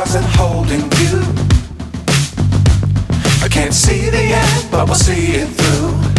stars and holding you. I can't see the end, but we'll see it through.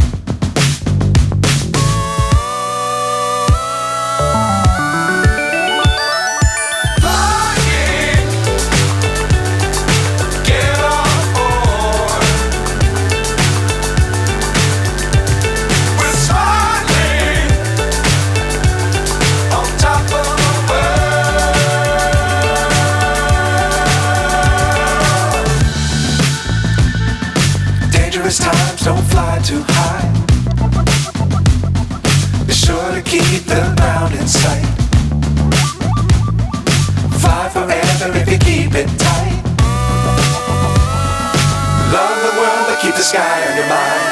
Times don't fly too high. Be sure to keep the ground in sight. Fly forever if you keep it tight. Love the world but keep the sky on your mind.